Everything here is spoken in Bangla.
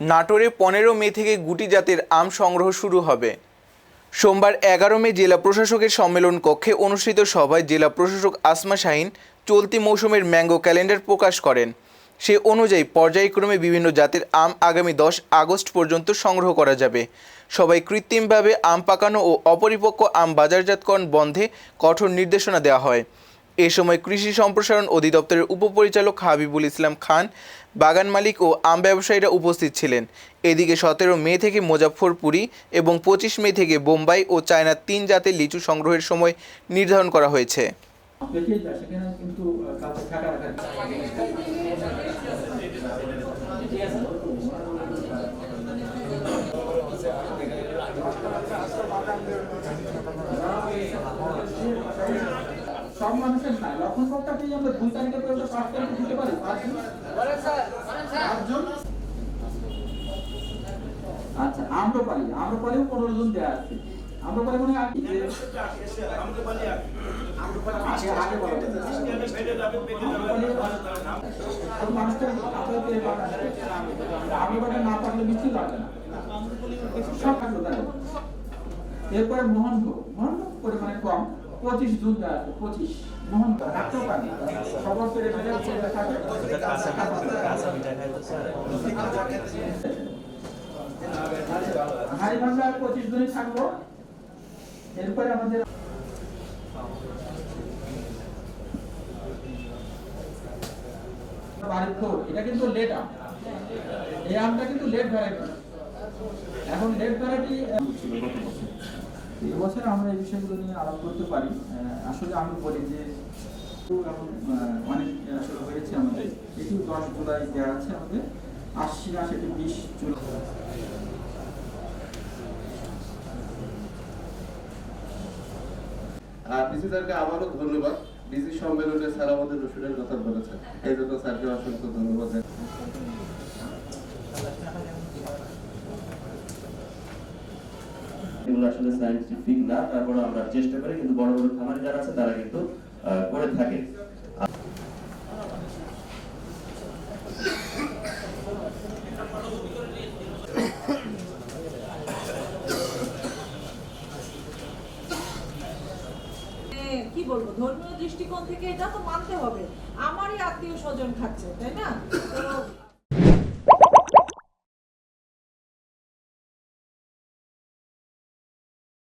নাটোরে 15 মে থেকে গুটি জাতের আম সংগ্রহ শুরু হবে। সোমবার 11 মে জেলা প্রশাসকের সম্মেলন কক্ষে অনুষ্ঠিত সভায় জেলা প্রশাসক আসমা শাহীন চলতি মৌসুমের ম্যাঙ্গো ক্যালেন্ডার প্রকাশ করেন। সে অনুযায়ী পর্যায়ক্রমে বিভিন্ন জাতের আম আগামী 10 আগস্ট পর্যন্ত সংগ্রহ করা যাবে। সবাই কৃত্রিমভাবে আম পাকানো ও অপরিপক্ক আম বাজারজাতকরণ বন্ধে কঠোর নির্দেশনা দেওয়া হয়। এ সময় কৃষি সম্প্রসারণ অধিদপ্তরের উপপরিচালক হাবিবুল ইসলাম খান, বাগান মালিক ও আম ব্যবসায়ীরা উপস্থিত ছিলেন। এদিকে 17 মে থেকে মুজাফফরপুরি এবং 25 মে থেকে বোম্বাই ও চায়না 3 জাতের লিচু সংগ্রহের সময় নির্ধারণ করা হয়েছে। সব মানুষের না, লক্ষণ সপ্তাহতেই আমরা 2 তারিখে পর্যন্ত 5 তারিখে দিতে পারি। আচ্ছা, আম্রপালিও 15 জন দেওয়া আছে। আম্রপালি মানে আগে আম্রপালি না পারলে মিষ্টি লাগবে না, সব থাকলো তাই। এরপরে মোহনভোগ পরিমাণে কম, 25 জুন দেওয়া আছে। 25 মোহন রাখতেও পারি খবর পেরে হাই ভাঙা 25 জনই থাকবো। এরপরে আমাদের এটা কিন্তু লেট আম, এই আমটা কিন্তু লেট ভ্যারাইটি। এখন লেট ভ্যারাইটি এই বছর আমরা এই বিষয়গুলো নিয়ে আলাপ করতে পারি। আসলে আমি বলি যে এখন অনেক আসলে হয়েছে আমাদের, এটি 10 জুলাই দেওয়া আছে আমাদের, 80 না সেটি 20 জুলাই। ডিসি স্যারকে আবারও ধন্যবাদ। ডিসি সম্মেলনে স্যার আমাদের রসুনের কথা বলেছেন, এই জন্য স্যারকে অসংখ্য ধন্যবাদ। এগুলো আসলে সায়েন্টিফিক না, তারপরে আমরা চেষ্টা করি, কিন্তু বড় বড় খামারি যারা আছে তারা কিন্তু করে থাকে। কি বলবো, ধর্মীয় দৃষ্টিকোণ থেকে এটা তো মানতে হবে, আমারই আত্মীয় স্বজন খাচ্ছে, তাই না? তো